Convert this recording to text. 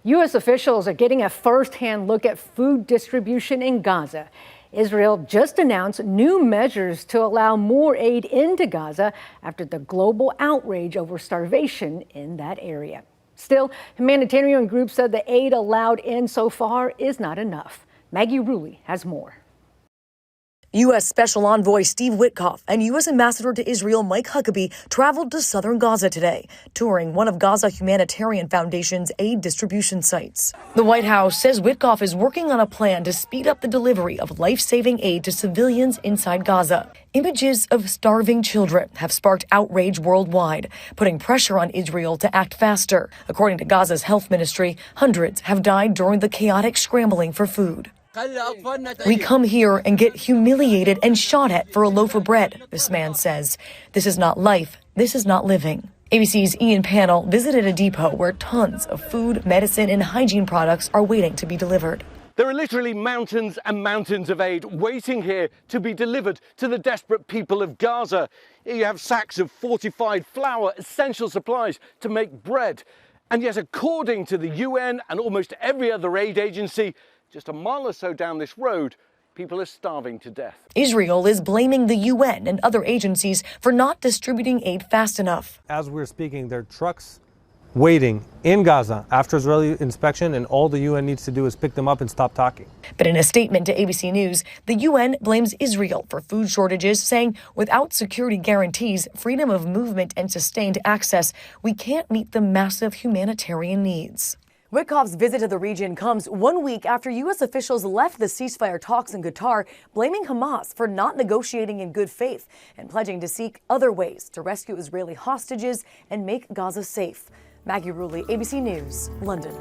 U.S. officials are getting a first-hand look at food distribution in Gaza. Israel just announced new measures to allow more aid into Gaza after the global outrage over starvation in that area. Still, humanitarian groups said the aid allowed in so far is not enough. Maggie Rulli has more. U.S. Special Envoy Steve Witkoff and U.S. Ambassador to Israel Mike Huckabee traveled to southern Gaza today, touring one of Gaza Humanitarian Foundation's aid distribution sites. The White House says Witkoff is working on a plan to speed up the delivery of life-saving aid to civilians inside Gaza. Images of starving children have sparked outrage worldwide, putting pressure on Israel to act faster. According to Gaza's health ministry, hundreds have died during the chaotic scrambling for food. We come here and get humiliated and shot at for a loaf of bread, this man says. This is not life. This is not living. ABC's Ian Pannell visited a depot where tons of food, medicine, and hygiene products are waiting to be delivered. There are literally mountains and mountains of aid waiting here to be delivered to the desperate people of Gaza. Here you have sacks of fortified flour, essential supplies to make bread. And yet, according to the UN and almost every other aid agency, just a mile or so down this road, people are starving to death. Israel is blaming the UN and other agencies for not distributing aid fast enough. As we're speaking, there are trucks waiting in Gaza after Israeli inspection, and all the UN needs to do is pick them up and stop talking. But in a statement to ABC News, the UN blames Israel for food shortages, saying without security guarantees, freedom of movement, and sustained access, we can't meet the massive humanitarian needs. Witkoff's visit to the region comes 1 week after U.S. officials left the ceasefire talks in Qatar, blaming Hamas for not negotiating in good faith and pledging to seek other ways to rescue Israeli hostages and make Gaza safe. Maggie Rulli, ABC News, London.